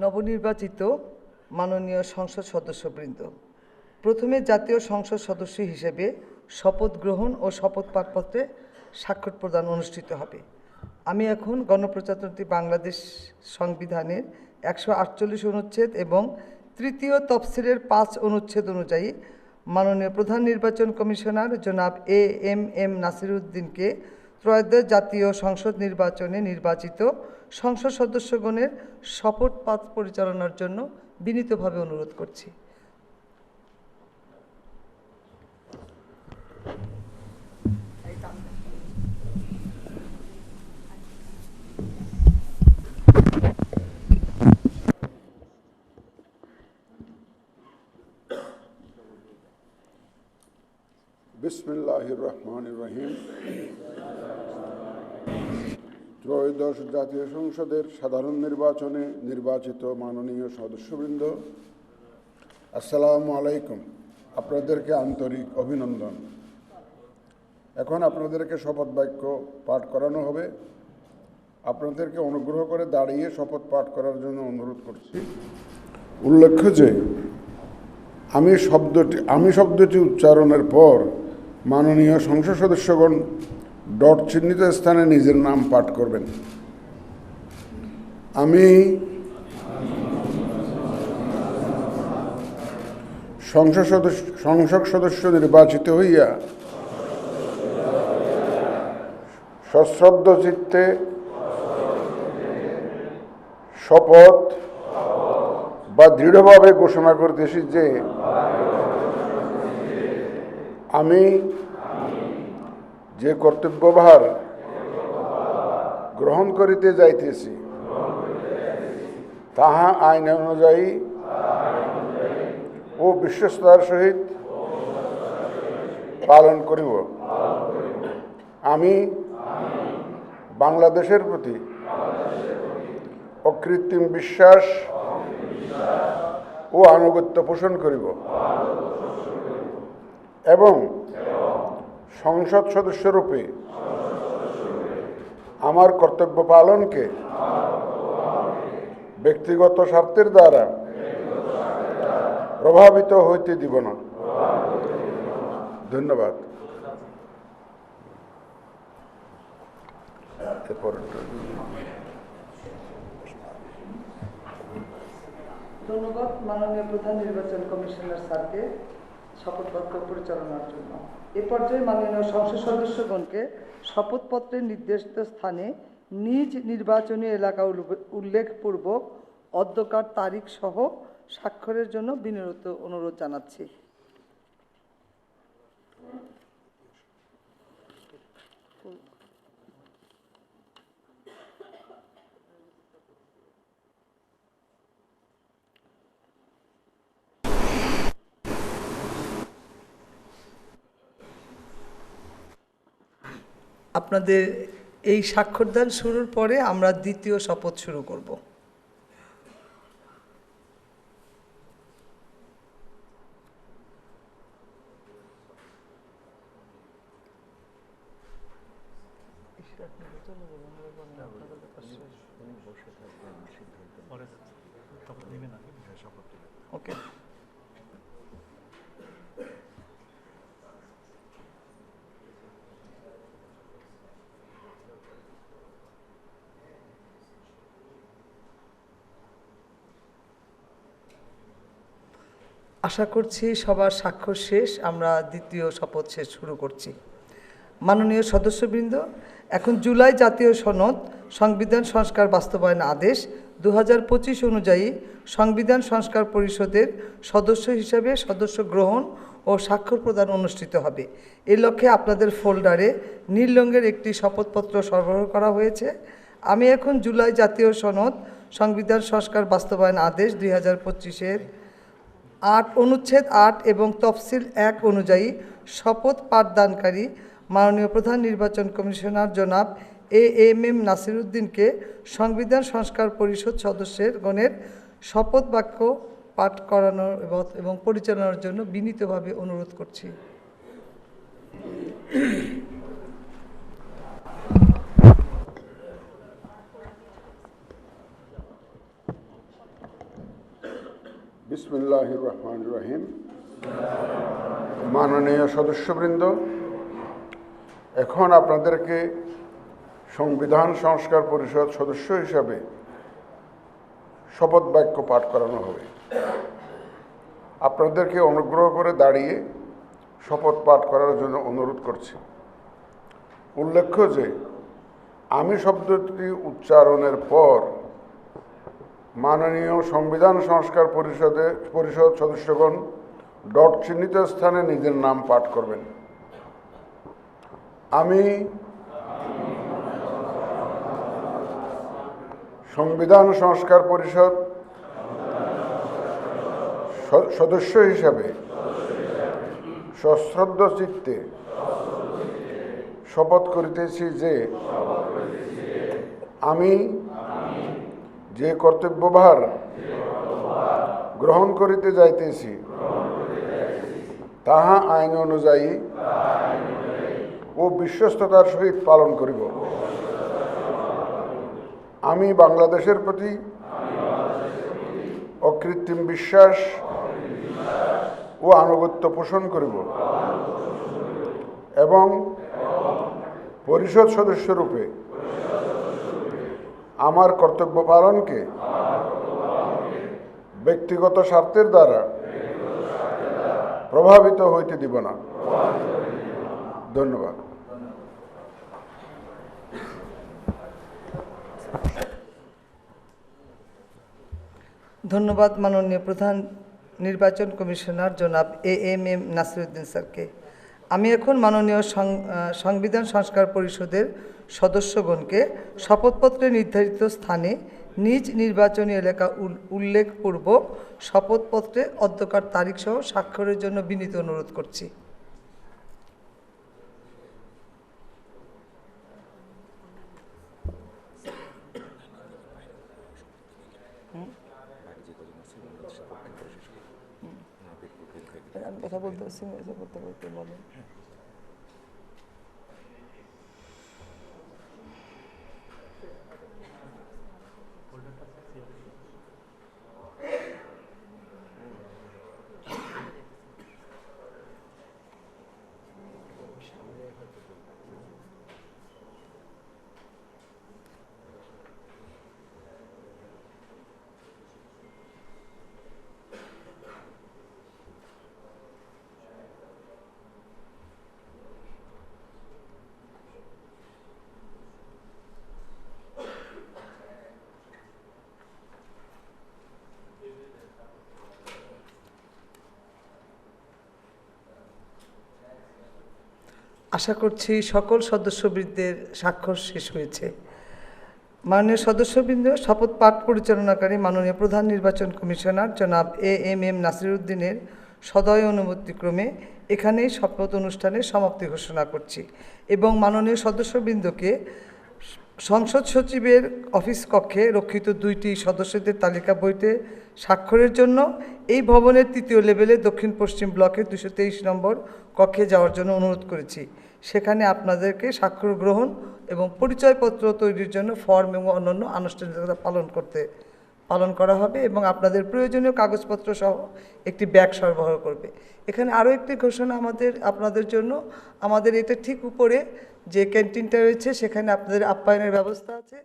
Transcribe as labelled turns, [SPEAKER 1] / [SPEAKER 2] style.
[SPEAKER 1] নবনির্বাচিত মাননীয় সংসদ সদস্যবৃন্দ, প্রথমে জাতীয় সংসদ সদস্য হিসেবে শপথ গ্রহণ ও শপথ পাঠপত্রে স্বাক্ষর প্রদান অনুষ্ঠিত হবে। আমি এখন গণপ্রজাতন্ত্রী বাংলাদেশ সংবিধানের 148 অনুচ্ছেদ এবং তৃতীয় তফসিলের 5 অনুচ্ছেদ অনুযায়ী মাননীয় প্রধান নির্বাচন কমিশনার জনাব এম নাসির উদ্দিনকে ত্রয়োদশ জাতীয় সংসদ নির্বাচনে নির্বাচিত সংসদ সদস্যগণের শপথ পাঠ পরিচালনার জন্য বিনীতভাবে অনুরোধ করছি।
[SPEAKER 2] বিসমিল্লাহির রহমানির রহিম। ত্রয়োদশ জাতীয় সংসদের সাধারণ নির্বাচনে নির্বাচিত মাননীয় সদস্যবৃন্দ, আসসালামু আলাইকুম। আপনাদেরকে আন্তরিক অভিনন্দন। এখন আপনাদেরকে শপথ বাক্য পাঠ করানো হবে। আপনাদেরকে অনুগ্রহ করে দাঁড়িয়ে শপথ পাঠ করার জন্য অনুরোধ করছি। উল্লেখ্য যে আমি শব্দটি উচ্চারণের পর মাননীয় সংসদ সদস্যগণ ডট চিহ্নিত স্থানে নিজের নাম পাঠ করবেন। আমি সংসদ সদস্য নির্বাচিত হইয়া সশ্রদ্ধ চিত্তে শপথ বা দৃঢ়ভাবে ঘোষণা করতেছি যে আমি যে কর্তব্যভার গ্রহণ করিতে যাইতেছি তাহা আইন অনুযায়ী ও বিশ্বস্তার সহিত পালন করিব। আমি বাংলাদেশের প্রতি অকৃত্রিম বিশ্বাস ও আনুগত্য পোষণ করিব এবং সংসদ সদস্যরূপে আমার কর্তব্য পালনকে ব্যক্তিগত স্বার্থের দ্বারা প্রভাবিত হইতে দিব না। ধন্যবাদ।
[SPEAKER 1] ধন্যবাদ মাননীয় প্রধান নির্বাচন কমিশনার স্যারকে শপথ বাক্য পরিচালনার জন্য। এ পর্যায়ে মাননীয় সংসদ সদস্যগণকে শপথপত্রের নির্দিষ্ট স্থানে নিজ নির্বাচনী এলাকা উল্লেখপূর্বক অধ্যকার তারিখ সহ স্বাক্ষরের জন্য বিনীত অনুরোধ জানাচ্ছি। আপনাদের এই স্বাক্ষরদান শুরুর পরে আমরা দ্বিতীয় শপথ শুরু করব। ওকে, আশা করছি সবার স্বাক্ষর শেষ। আমরা দ্বিতীয় শপথ শুরু করছি। মাননীয় সদস্যবৃন্দ, এখন জুলাই জাতীয় সনদ সংবিধান সংস্কার বাস্তবায়ন আদেশ 2025 অনুযায়ী সংবিধান সংস্কার পরিষদের সদস্য হিসেবে সদস্য গ্রহণ ও স্বাক্ষর প্রদান অনুষ্ঠিত হবে। এই লক্ষ্যে আপনাদের ফোল্ডারে নীল রঙের একটি শপথপত্র সরবরাহ করা হয়েছে। আমি এখন জুলাই জাতীয় সনদ সংবিধান সংস্কার বাস্তবায়ন আদেশ 2025-এর অনুচ্ছেদ 8 এবং তফসিল 1 অনুযায়ী শপথ পাঠদানকারী মাননীয় প্রধান নির্বাচন কমিশনার জনাব এম নাসির উদ্দিনকে সংবিধান সংস্কার পরিষদ সদস্যের গণের শপথ বাক্য পাঠ করানোর এবং পরিচালনার জন্য বিনীতভাবে অনুরোধ করছি।
[SPEAKER 2] বিসমিল্লাহির রহমানির রহিম। মাননীয় সদস্যবৃন্দ, এখন আপনাদেরকে সংবিধান সংস্কার পরিষদ সদস্য হিসাবে শপথ বাক্য পাঠ করানো হবে। আপনাদেরকে অনুগ্রহ করে দাঁড়িয়ে শপথ পাঠ করার জন্য অনুরোধ করছি। উল্লেখ্য যে আমি শব্দটি উচ্চারণের পর মাননীয় সংবিধান সংস্কার পরিষদ সদস্যগণ ডট চিহ্নিত স্থানে নিজের নাম পাঠ করবেন। আমি সংবিধান সংস্কার পরিষদ সদস্য হিসাবে সশ্রদ্ধ চিত্তে শপথ করিতেছি যে আমি যে কর্তব্যভার গ্রহণ করিতে যাইতেছি তাহা আইন অনুযায়ী ও বিশ্বস্ততার সহিত পালন করিব। আমি বাংলাদেশের প্রতি অকৃত্রিম বিশ্বাস ও আনুগত্য পোষণ করিব এবং পরিষদ সদস্যরূপে আমার কর্তব্য পালনকে ব্যক্তিগত স্বার্থের দ্বারা প্রভাবিত হইতে দিব না। ধন্যবাদ।
[SPEAKER 1] ধন্যবাদ মাননীয় প্রধান নির্বাচন কমিশনার জনাব এএমএম নাসিরউদ্দিন স্যারকে। আমি এখন মাননীয় সংবিধান সংস্কার পরিষদের সদস্যগণকে শপথপত্রে নির্ধারিত স্থানে নিজ নির্বাচনী এলাকা উল্লেখপূর্বক শপথপত্রে অধ্যকার তারিখসহ স্বাক্ষরের জন্য বিনীত অনুরোধ করছি। আমি কথা বলতে পারছি না, করতে করতে বলেন। আশা করছি সকল সদস্যবৃন্দের স্বাক্ষর শেষ হয়েছে। মাননীয় সদস্যবৃন্দ, শপথ পাঠ পরিচালনাকারী মাননীয় প্রধান নির্বাচন কমিশনার জনাব এএমএম নাসিরউদ্দিনের সদয় অনুমতিক্রমে এখানেই শপথ অনুষ্ঠানের সমাপ্তি ঘোষণা করছি এবং মাননীয় সদস্যবৃন্দকে সংসদ সচিবের অফিস কক্ষে রক্ষিত 2টি সদস্যদের তালিকা বইতে স্বাক্ষরের জন্য এই ভবনের 3য় লেভেলে দক্ষিণ পশ্চিম ব্লকের 223 নম্বর কক্ষে যাওয়ার জন্য অনুরোধ করেছি। সেখানে আপনাদেরকে স্বাক্ষর গ্রহণ এবং পরিচয়পত্র তৈরির জন্য ফর্ম এবং অন্যান্য আনুষ্ঠানিকতা পালন করা হবে এবং আপনাদের প্রয়োজনীয় কাগজপত্র সহ একটি ব্যাগ সরবরাহ করবে। এখানে আরও একটি ঘোষণা আপনাদের জন্য, আমাদের এটা ঠিক উপরে যে ক্যান্টিনটা রয়েছে সেখানে আপনাদের আপ্যায়নের ব্যবস্থা আছে।